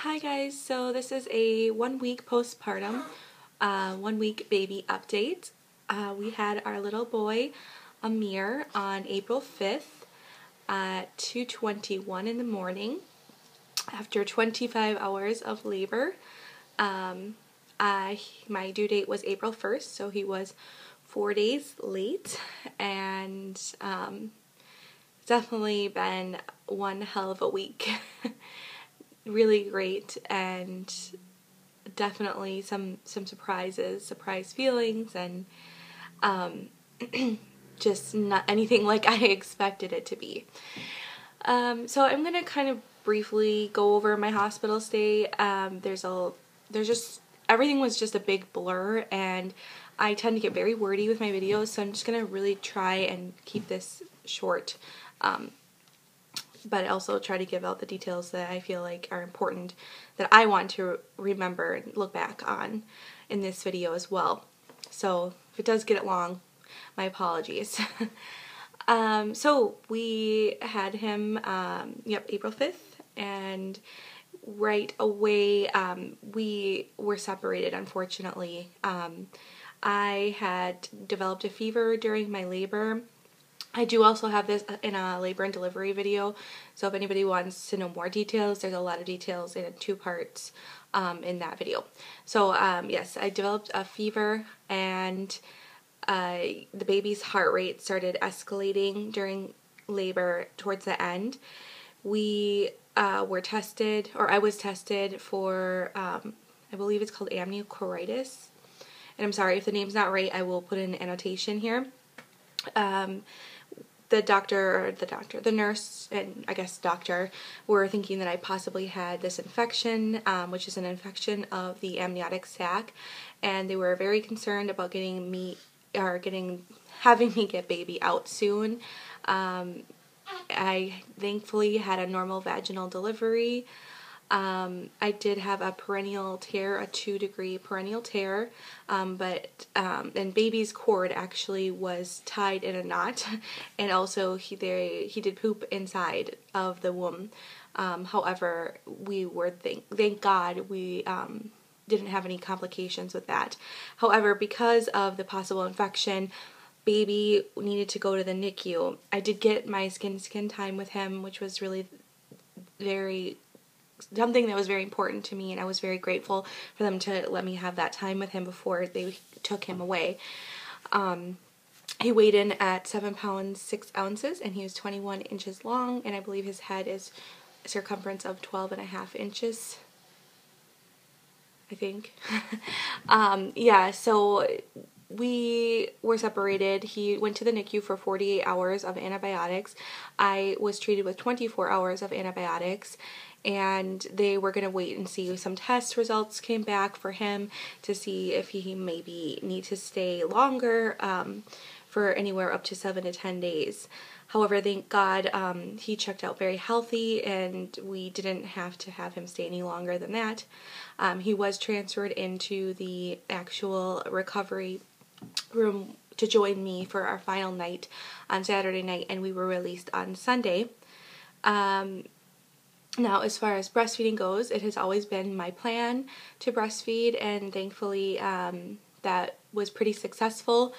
Hi guys, so this is a 1-week postpartum, 1-week baby update. We had our little boy Amir on April 5th at 2:21 in the morning after 25 hours of labor. My due date was April 1st, so he was 4 days late, and definitely been one hell of a week. Really great, and definitely some surprise feelings, and just not anything like I expected it to be. So I'm gonna kind of briefly go over my hospital stay. Everything was just a big blur, and I tend to get very wordy with my videos, so I'm just gonna really try and keep this short. But also try to give out the details that I feel like are important, that I want to remember and look back on in this video as well. So if it does get long, my apologies. So we had him, April 5th, and right away we were separated, unfortunately. I had developed a fever during my labor. I do also have this in a labor and delivery video, so if anybody wants to know more details, there's a lot of details in 2 parts in that video. So yes, I developed a fever, and the baby's heart rate started escalating during labor towards the end. We were tested, or I was tested for, I believe it's called amniochoritis, and I'm sorry if the name's not right, I will put in an annotation here. The nurse, and I guess doctor, were thinking that I possibly had this infection, which is an infection of the amniotic sac, and they were very concerned about having me get baby out soon. I thankfully had a normal vaginal delivery. I did have a perineal tear, a 2-degree perineal tear, and baby's cord actually was tied in a knot, and also he did poop inside of the womb. However, thank God we didn't have any complications with that. However, because of the possible infection, baby needed to go to the NICU. I did get my skin time with him, which was really something that was very important to me, and I was very grateful for them to let me have that time with him before they took him away. He weighed in at 7 pounds 6 ounces, and he was 21 inches long, and I believe his head is a circumference of 12.5 inches, I think. Yeah, so we were separated. He went to the NICU for 48 hours of antibiotics. I was treated with 24 hours of antibiotics, and they were going to wait and see if some test results came back for him to see if he maybe need to stay longer, for anywhere up to 7 to 10 days. However, thank God, he checked out very healthy, and we didn't have to have him stay any longer than that. He was transferred into the actual recovery room to join me for our final night on Saturday night, and we were released on Sunday. Now, as far as breastfeeding goes, it has always been my plan to breastfeed, and thankfully that was pretty successful.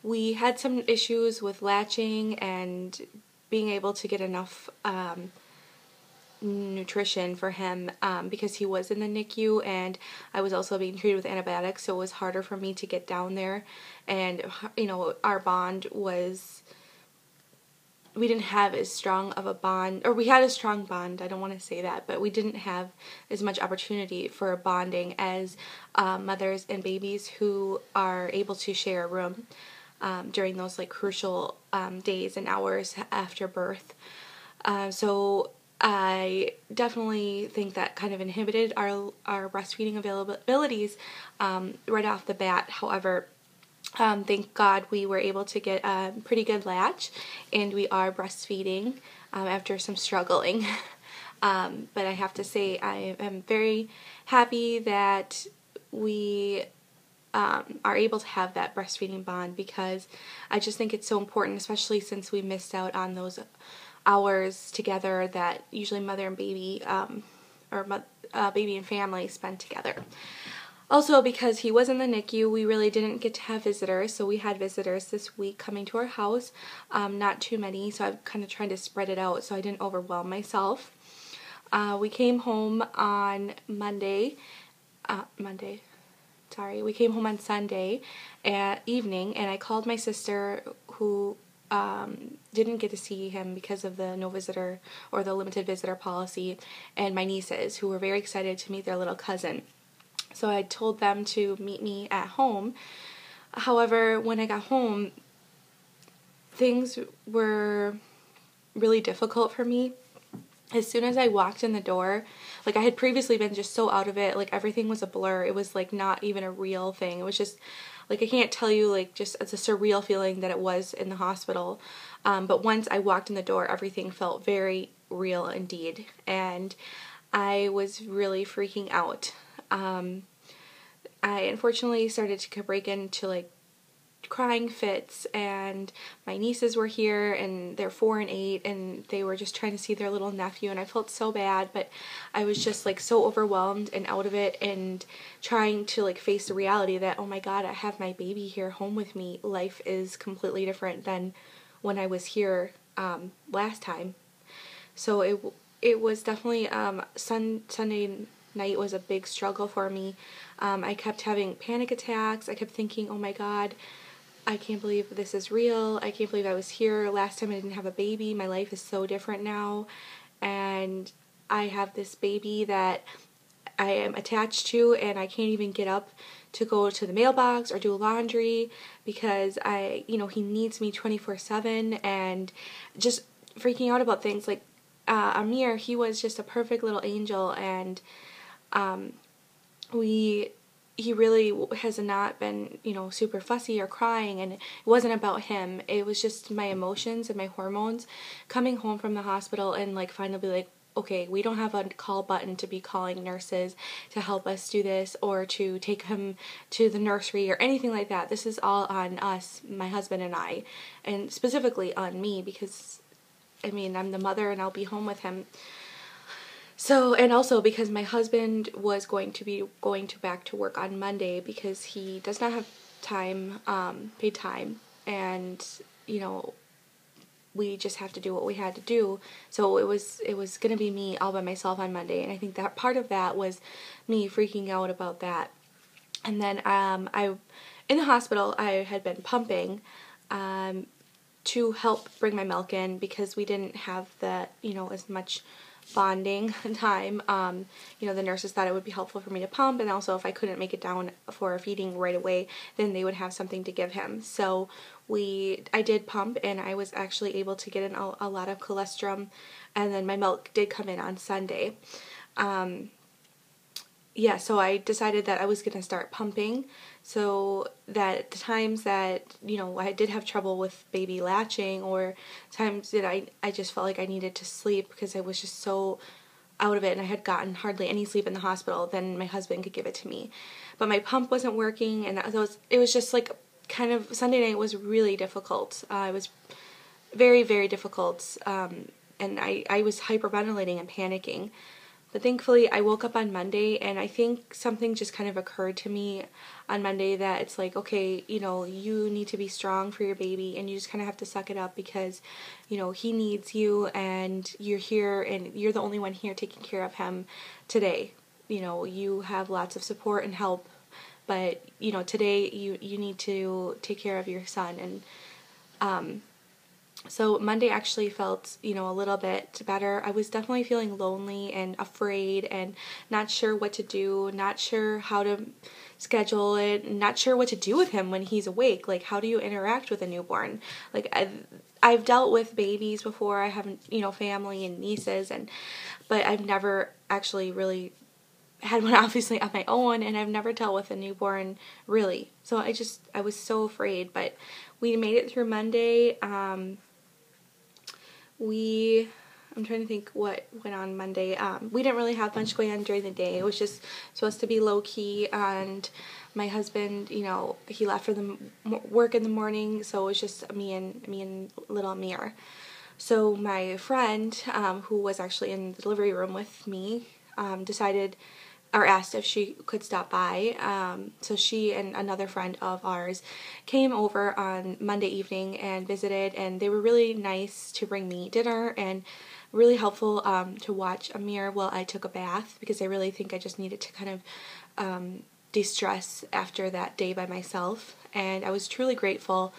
We had some issues with latching and being able to get enough nutrition for him, because he was in the NICU and I was also being treated with antibiotics, so it was harder for me to get down there. And our bond was, we didn't have as strong of a bond, or we had a strong bond, I don't want to say that, but we didn't have as much opportunity for bonding as mothers and babies who are able to share a room during those crucial days and hours after birth. So I definitely think that kind of inhibited our breastfeeding availabilities right off the bat. However, thank God we were able to get a pretty good latch, and we are breastfeeding after some struggling. But I have to say I am very happy that we are able to have that breastfeeding bond, because I just think it's so important, especially since we missed out on those hours together that usually mother and baby baby and family spend together. Also, because he was in the NICU, we really didn't get to have visitors, so we had visitors this week coming to our house. Not too many, so I'm kind of trying to spread it out so I didn't overwhelm myself. We came home on we came home on Sunday evening, and I called my sister, who didn't get to see him because of the no visitor or the limited visitor policy, and my nieces, who were very excited to meet their little cousin. So I told them to meet me at home. However, when I got home, things were really difficult for me. As soon as I walked in the door, like, I had previously been just so out of it, like everything was a blur. It was like not even a real thing. It was just like, I can't tell you, like, just it's a surreal feeling that it was in the hospital. But once I walked in the door, everything felt very real indeed, and I was really freaking out. I unfortunately started to break into like crying fits, and my nieces were here, and they're 4 and 8, and they were just trying to see their little nephew, and I felt so bad, but I was just like so overwhelmed and out of it, and trying to like face the reality that, oh my god, I have my baby here home with me. Life is completely different than when I was here last time. So it was definitely Sunday night was a big struggle for me. I kept having panic attacks. I kept thinking, oh my god, I can't believe this is real. I can't believe I was here. Last time I didn't have a baby. My life is so different now. And I have this baby that I am attached to, and I can't even get up to go to the mailbox or do laundry because he needs me 24/7, and just freaking out about things like Amir. He was just a perfect little angel, and he really has not been, super fussy or crying, and it wasn't about him. It was just my emotions and my hormones coming home from the hospital, and like finally be like, okay, we don't have a call button to be calling nurses to help us do this or to take him to the nursery or anything like that. This is all on us, my husband and I, and specifically on me, because I'm the mother and I'll be home with him. So, and also because my husband was going to back to work on Monday because he does not have time, paid time, and, we just have to do what we had to do. So it was going to be me all by myself on Monday, and I think that part of that was me freaking out about that. And then in the hospital, I had been pumping to help bring my milk in because we didn't have that, as much bonding time. The nurses thought it would be helpful for me to pump, and also if I couldn't make it down for feeding right away, then they would have something to give him. So I did pump, and I was actually able to get in a lot of colostrum, and then my milk did come in on Sunday. So I decided that I was going to start pumping, so that the times that, I did have trouble with baby latching, or times that I just felt like I needed to sleep because I was just so out of it and I had gotten hardly any sleep in the hospital, then my husband could give it to me. But my pump wasn't working, and it was just like kind of, Sunday night was really difficult. It was very, very difficult, and I was hyperventilating and panicking. But thankfully, I woke up on Monday, and I think something just kind of occurred to me on Monday that it's like, okay, you need to be strong for your baby, and you just kind of have to suck it up because, he needs you, and you're here, and you're the only one here taking care of him today. You have lots of support and help, but, today you need to take care of your son. And so Monday actually felt, a little bit better. I was definitely feeling lonely and afraid and not sure what to do, not sure how to schedule it, not sure what to do with him when he's awake. Like, how do you interact with a newborn? Like, I've dealt with babies before. I haven't, family and nieces, but I've never actually really had one obviously on my own, and I've never dealt with a newborn really. So I was so afraid, but we made it through Monday. I'm trying to think what went on Monday. We didn't really have much going on during the day. It was just supposed to be low-key, and my husband, he left for the work in the morning, so it was just me and little Amir. So my friend, who was actually in the delivery room with me, decided or asked if she could stop by. So she and another friend of ours came over on Monday evening and visited, and they were really nice to bring me dinner and really helpful to watch Amir while I took a bath, because I really think I just needed to kind of de-stress after that day by myself. And I was truly grateful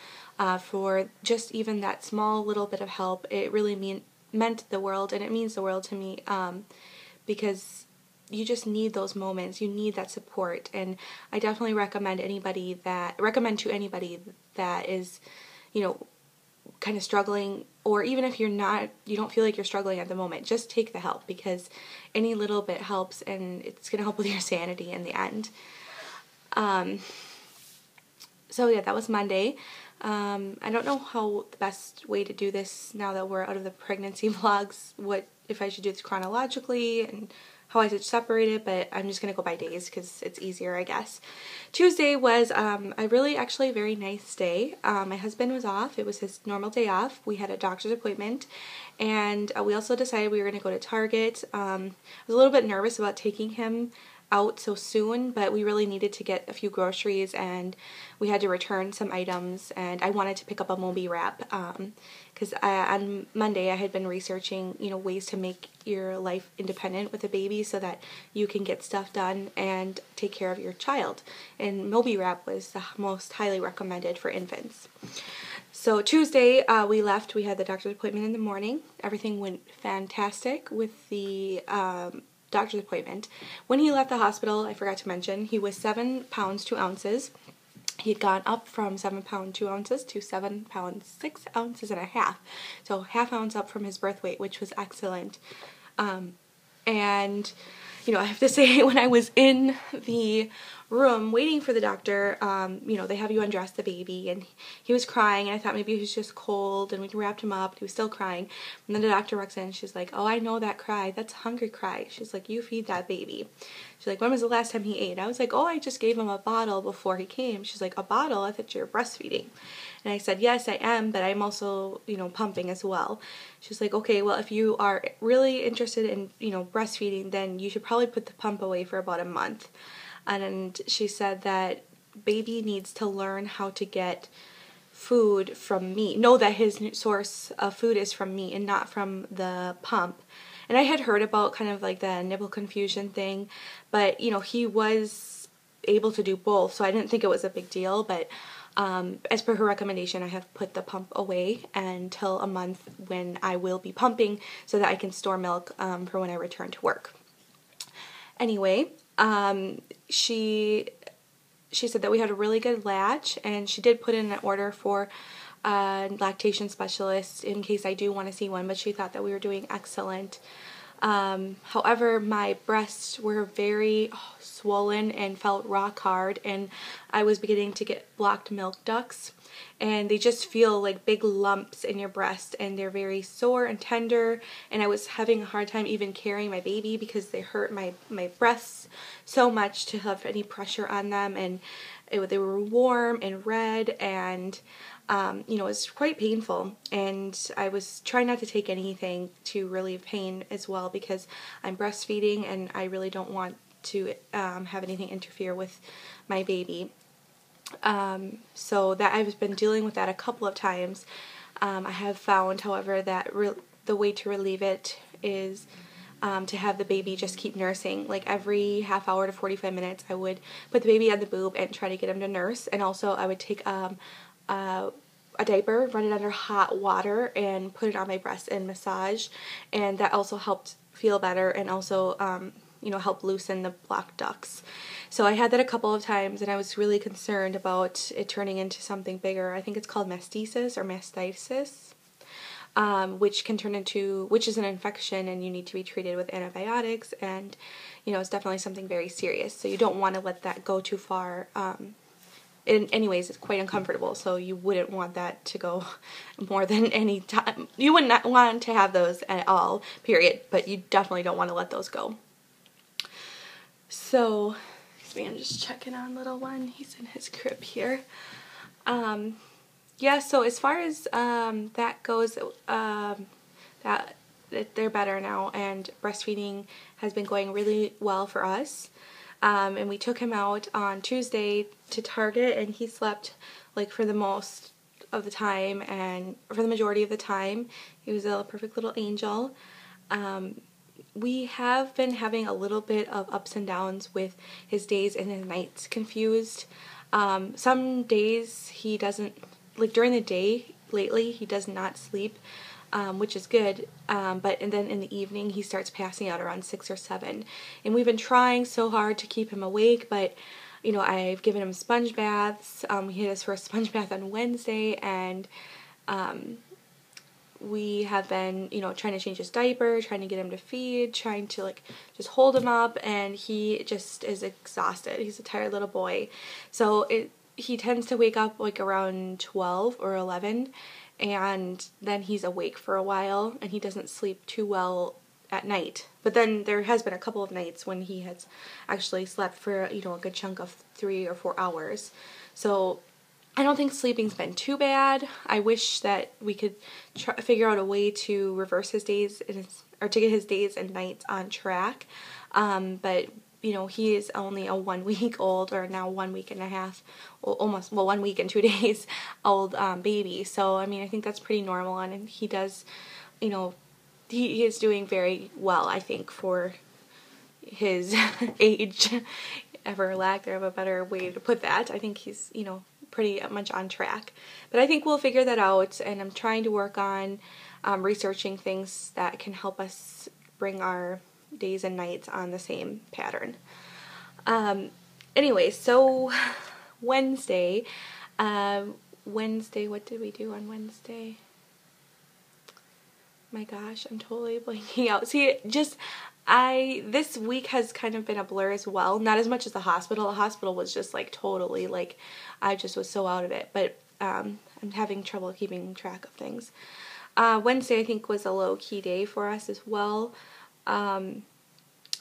for just even that small little bit of help. It really meant the world, and it means the world to me, because you just need those moments. You need that support, and I definitely recommend to anybody that is, you know, kind of struggling, or even if you don't feel like you're struggling at the moment, just take the help, because any little bit helps, and it's going to help with your sanity in the end. So yeah, that was Monday. I don't know how the best way to do this now that we're out of the pregnancy vlogs, if I should do this chronologically and how I should separate it, but I'm just going to go by days because it's easier, I guess. Tuesday was a really actually very nice day. My husband was off. It was his normal day off. We had a doctor's appointment, and we also decided we were going to go to Target. I was a little bit nervous about taking him out so soon, but we really needed to get a few groceries, and we had to return some items, and I wanted to pick up a Moby wrap because on Monday I had been researching, you know, ways to make your life independent with a baby so that you can get stuff done and take care of your child, and Moby wrap was the most highly recommended for infants. So Tuesday we left. We had the doctor's appointment in the morning. Everything went fantastic with the doctor's appointment. When he left the hospital, I forgot to mention, he was 7 pounds 2 ounces. He had gone up from 7 pounds 2 ounces to 7 pounds 6 ounces and a half. So ½ ounce up from his birth weight, which was excellent. And, you know, I have to say, when I was in the room waiting for the doctor, you know, they have you undress the baby, and he was crying, and I thought maybe he was just cold, and we wrapped him up, and he was still crying. And then the doctor walks in, and she's like, "Oh, I know that cry. That's a hungry cry." She's like, "You feed that baby." She's like, "When was the last time he ate?" I was like, "Oh, I just gave him a bottle before he came." She's like, "A bottle? I thought you were breastfeeding." And I said, "Yes, I am, but I'm also, you know, pumping as well." She's like, "Okay, well, if you are really interested in, you know, breastfeeding, then you should probably put the pump away for about a month." And she said that baby needs to learn how to get food from me. Know that his source of food is from me and not from the pump. And I had heard about kind of like the nipple confusion thing, but, you know, he was able to do both, so I didn't think it was a big deal. But as per her recommendation, I have put the pump away until a month when I will be pumping, so that I can store milk for when I return to work. Anyway, she said that we had a really good latch, and she did put in an order for a lactation specialist in case I do want to see one, but she thought that we were doing excellent. However, my breasts were very swollen and felt rock hard, and I was beginning to get blocked milk ducts, and they just feel like big lumps in your breast, and they're very sore and tender, and I was having a hard time even carrying my baby because they hurt my breasts so much to have any pressure on them, and they were warm and red, and you know, it was quite painful, and I was trying not to take anything to relieve pain as well, because I'm breastfeeding and I really don't want to have anything interfere with my baby. So that I've been dealing with that a couple of times. I have found, however, that the way to relieve it is to have the baby just keep nursing. Like every half hour to 45 minutes, I would put the baby on the boob and try to get him to nurse, and also I would take a diaper, run it under hot water, and put it on my breast and massage, and that also helped feel better, and also you know, help loosen the blocked ducts. So I had that a couple of times, and I was really concerned about it turning into something bigger. I think it's called mastitis or mastitis, which is an infection, and you need to be treated with antibiotics, and you know, it's definitely something very serious, so you don't want to let that go too far. Anyways, it's quite uncomfortable, so you wouldn't want that to go more than any time. You would not want to have those at all, period, but you definitely don't want to let those go. So, I'm just checking on little one. He's in his crib here. Yeah, so as far as that goes, that they're better now, and breastfeeding has been going really well for us. And we took him out on Tuesday to Target, and he slept like for the most of the time, and for the majority of the time. He was a perfect little angel. We have been having a little bit of ups and downs with his days and his nights confused. Some days he doesn't, like during the day lately, he does not sleep, which is good, and then in the evening he starts passing out around 6 or 7. And we've been trying so hard to keep him awake, but you know, I've given him sponge baths. He had his first sponge bath on Wednesday, and we have been, you know, trying to change his diaper, trying to get him to feed, trying to like just hold him up, and he just is exhausted. He's a tired little boy. So he tends to wake up like around 12 or 11, and then he's awake for a while, and he doesn't sleep too well at night. But then there has been a couple of nights when he has actually slept for, you know, a good chunk of 3 or 4 hours. So I don't think sleeping's been too bad. I wish that we could figure out a way to reverse his days or to get his days and nights on track. But you know, he is only a 1 week old, or now 1 week and a half, almost, well, 1 week and 2 days old baby. So I mean, I think that's pretty normal, and he does, you know, he is doing very well, I think, for his age, for lack of a better way to put that. I think he's, you know, pretty much on track. But I think we'll figure that out, and I'm trying to work on researching things that can help us bring our days and nights on the same pattern. Anyway, so Wednesday, what did we do on Wednesday? My gosh, I'm totally blanking out. See, this week has kind of been a blur as well. Not as much as the hospital. The hospital was just like totally, like, I just was so out of it. But I'm having trouble keeping track of things. Wednesday, I think, was a low-key day for us as well.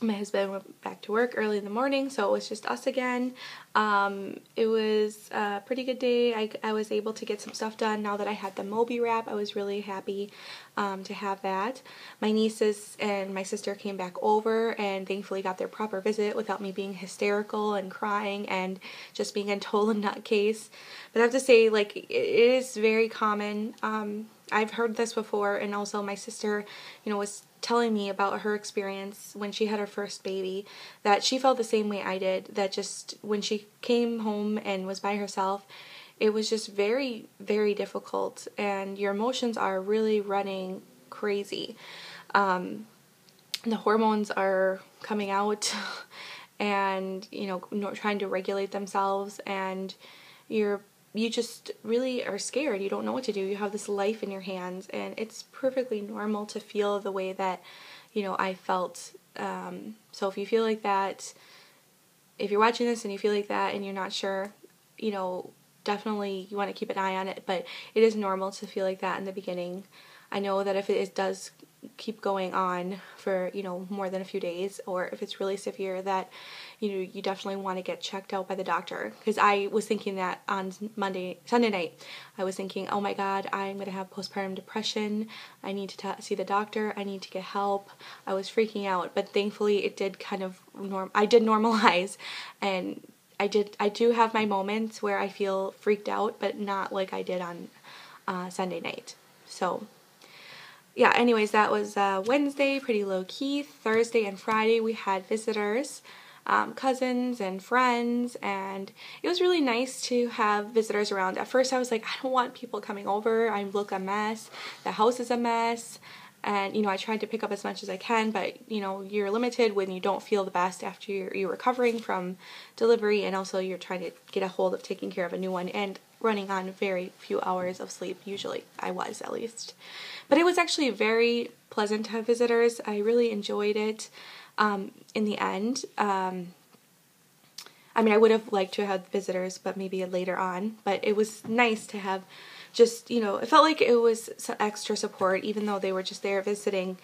My husband went back to work early in the morning, so it was just us again. It was a pretty good day. I was able to get some stuff done now that I had the Moby wrap. I was really happy to have that. My nieces and my sister came back over and thankfully got their proper visit without me being hysterical and crying and just being a total nutcase. But I have to say, like, it is very common. I've heard this before, and also my sister, you know, was telling me about her experience when she had her first baby, that she felt the same way I did, that just when she came home and was by herself, it was just very, very difficult, and your emotions are really running crazy. The hormones are coming out and, you know, trying to regulate themselves, and you just really are scared. You don't know what to do. You have this life in your hands, and it's perfectly normal to feel the way that, you know, I felt. So if you feel like that, if you're watching this and you feel like that and you're not sure, you know, definitely you want to keep an eye on it, but it is normal to feel like that in the beginning. I know that if it does keep going on for, you know, more than a few days, or if it's really severe, that, you know, you definitely want to get checked out by the doctor. Because I was thinking that on Sunday night, I was thinking, oh my God, I'm going to have postpartum depression. I need to see the doctor. I need to get help. I was freaking out, but thankfully it did kind of I did normalize, and I do have my moments where I feel freaked out, but not like I did on Sunday night. So yeah, anyways, that was Wednesday, pretty low-key. Thursday and Friday we had visitors, cousins and friends, and it was really nice to have visitors around. At first I was like, I don't want people coming over. I look a mess. The house is a mess. And, you know, I tried to pick up as much as I can, but, you know, you're limited when you don't feel the best after you're recovering from delivery, and also you're trying to get a hold of taking care of a new one and running on very few hours of sleep. Usually I was, at least. But it was actually very pleasant to have visitors. I really enjoyed it in the end. I mean, I would have liked to have visitors, but maybe later on. But it was nice to have just, you know, it felt like it was some extra support, even though they were just there visiting.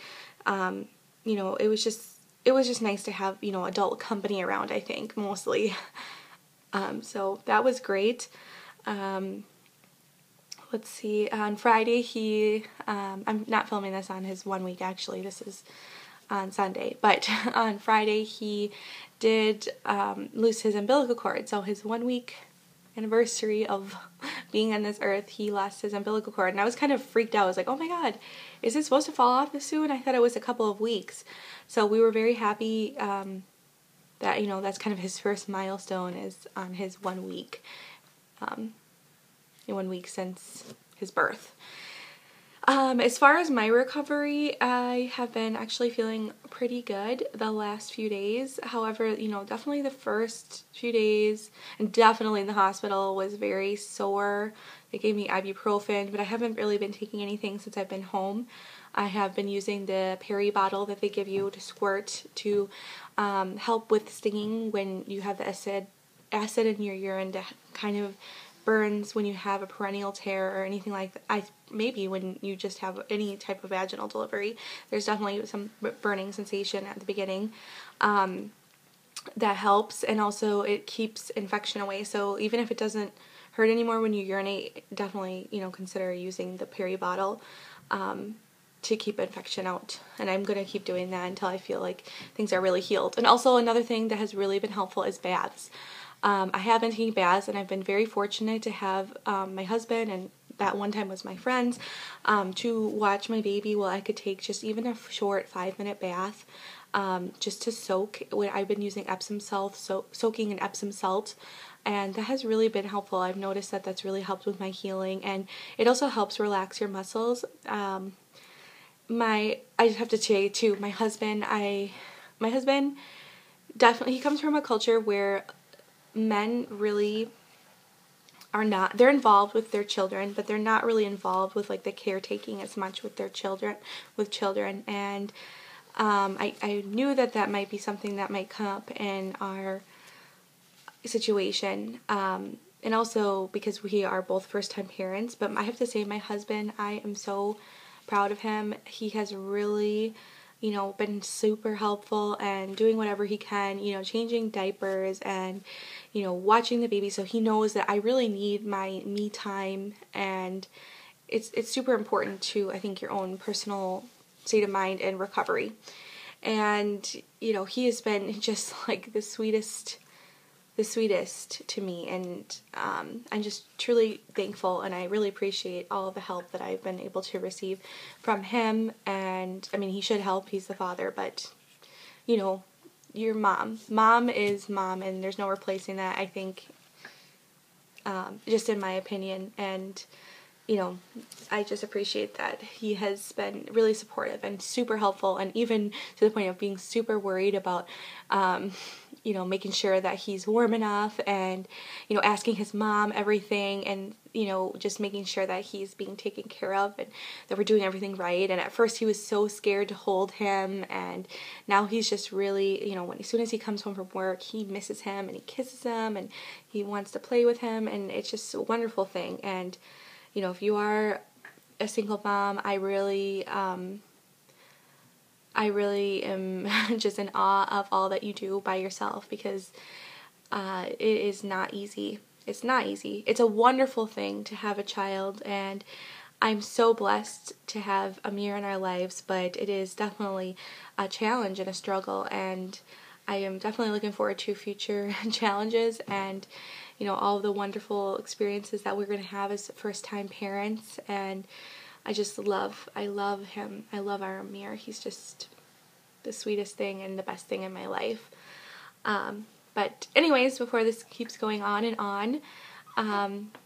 You know, it was just nice to have, you know, adult company around, I think, mostly. So that was great. let's see, on Friday I'm not filming this on his 1 week actually, this is on Sunday, but on Friday he did lose his umbilical cord, so his 1 week anniversary of being on this earth, he lost his umbilical cord, and I was kind of freaked out. I was like, oh my god, is it supposed to fall off this soon? I thought it was a couple of weeks. So we were very happy that, you know, that's kind of his first milestone, is on his 1 week, 1 week since his birth. As far as my recovery, I have been actually feeling pretty good the last few days. However, you know, definitely the first few days, and definitely in the hospital, was very sore. They gave me ibuprofen, but I haven't really been taking anything since I've been home. I have been using the peri bottle that they give you to squirt to help with stinging when you have the acid in your urine, to kind of burns when you have a perennial tear or anything like that. Maybe when you just have any type of vaginal delivery, there's definitely some burning sensation at the beginning. That helps, and also it keeps infection away. So even if it doesn't hurt anymore when you urinate, definitely, you know, consider using the peri bottle to keep infection out. And I'm going to keep doing that until I feel like things are really healed. And also another thing that has really been helpful is baths. I have been taking baths, and I've been very fortunate to have my husband, and that one time was my friends, to watch my baby while I could take just even a short 5-minute bath, just to soak. I've been using Epsom salt, soaking in Epsom salt, and that has really been helpful. I've noticed that that's really helped with my healing, and it also helps relax your muscles. I just have to say too, my husband definitely, he comes from a culture where men really are not, they're involved with their children, but they're not really involved with like the caretaking as much with their children, and I knew that might be something that might come up in our situation, and also because we are both first-time parents. But I have to say, my husband, I am so proud of him. He has really, you know, been super helpful and doing whatever he can, you know, changing diapers and, you know, watching the baby. So he knows that I really need my me time, and it's super important to, I think, your own personal state of mind and recovery. And, you know, he has been just like the sweetest to me, and I'm just truly thankful, and I really appreciate all of the help that I've been able to receive from him. And I mean, he should help, he's the father, but you know, your mom is mom, and there's no replacing that, I think, just in my opinion. And you know, I just appreciate that he has been really supportive and super helpful, and even to the point of being super worried about, you know, making sure that he's warm enough, and, you know, asking his mom everything, and, you know, just making sure that he's being taken care of and that we're doing everything right. And at first he was so scared to hold him, and now he's just really, you know, as soon as he comes home from work, he misses him and he kisses him and he wants to play with him, and it's just a wonderful thing. And you know, if you are a single mom, I really am just in awe of all that you do by yourself, because it is not easy. It's not easy. It's a wonderful thing to have a child, and I'm so blessed to have Amir in our lives, but it is definitely a challenge and a struggle, and I am definitely looking forward to future challenges and, you know, all of the wonderful experiences that we're going to have as first-time parents. And I love him. I love our Amir. He's just the sweetest thing and the best thing in my life. But anyways, before this keeps going on and on,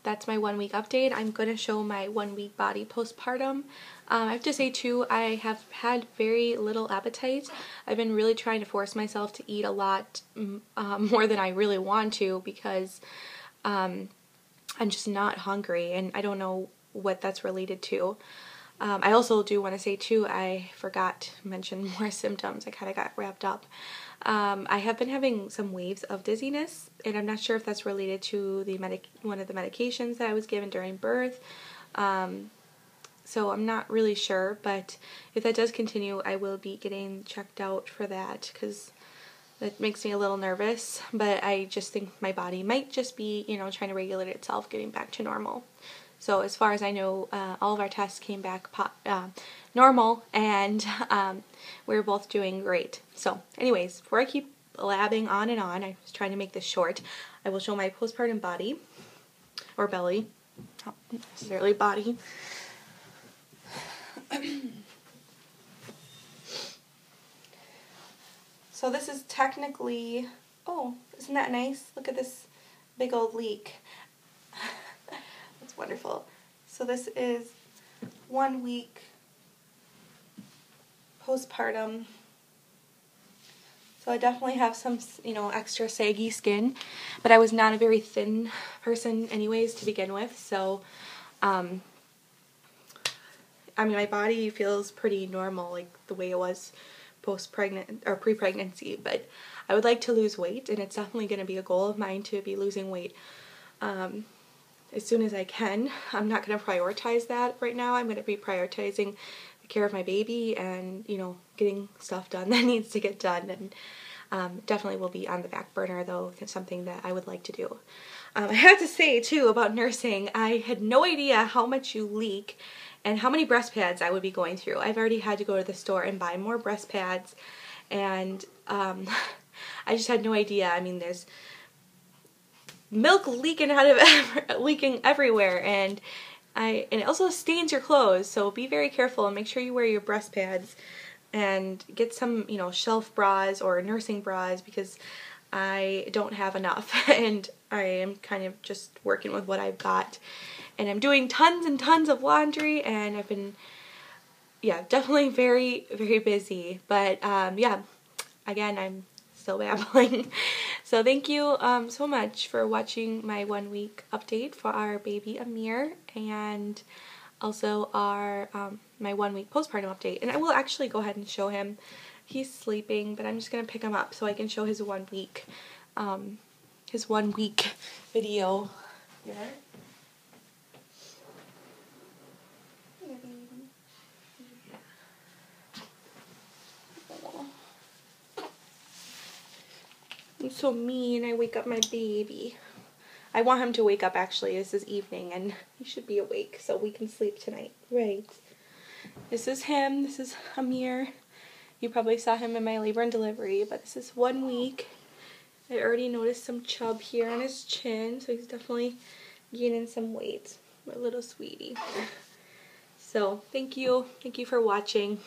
that's my 1 week update. I'm going to show my 1 week body postpartum. I have to say too, I have had very little appetite. I've been really trying to force myself to eat a lot more than I really want to, because I'm just not hungry, and I don't know what that's related to. I also do want to say too, I forgot to mention more symptoms. I kind of got wrapped up. I have been having some waves of dizziness, and I'm not sure if that's related to the one of the medications that I was given during birth. So I'm not really sure, but if that does continue, I will be getting checked out for that, because that makes me a little nervous. But I just think my body might just be, you know, trying to regulate itself, getting back to normal. So as far as I know, all of our tests came back normal, and we were both doing great. So anyways, before I keep blabbing on and on, I was trying to make this short, I will show my postpartum body, or belly, not necessarily body. So this is technically, oh, isn't that nice? Look at this big old leak. That's wonderful. So this is 1 week postpartum. So I definitely have some, extra saggy skin, but I was not a very thin person anyways to begin with, so, I mean, my body feels pretty normal, like the way it was post-pregnant, or pre-pregnancy, but I would like to lose weight, and it's definitely going to be a goal of mine to be losing weight, as soon as I can. I'm not going to prioritize that right now. I'm going to be prioritizing the care of my baby and, getting stuff done that needs to get done, and definitely will be on the back burner, though. It's something that I would like to do. I have to say, too, about nursing, I had no idea how much you leak and how many breast pads I would be going through. I've already had to go to the store and buy more breast pads, and I just had no idea. I mean, there's milk leaking leaking everywhere, and it also stains your clothes, so be very careful and make sure you wear your breast pads and get some, shelf bras or nursing bras, because I don't have enough and I am kind of just working with what I've got, and I'm doing tons and tons of laundry, and I've been, definitely very, very busy, but again, I'm still babbling. So thank you so much for watching my 1 week update for our baby Amir, and also our my 1 week postpartum update. And I will actually go ahead and show him. He's sleeping, but I'm just gonna pick him up so I can show his 1 week video here. I'm so mean, I wake up my baby. I want him to wake up, actually. This is evening, and he should be awake so we can sleep tonight. Right. This is him. This is Amir. You probably saw him in my labor and delivery, but this is 1 week. I already noticed some chub here on his chin, so he's definitely gaining some weight. My little sweetie. So, thank you. Thank you for watching.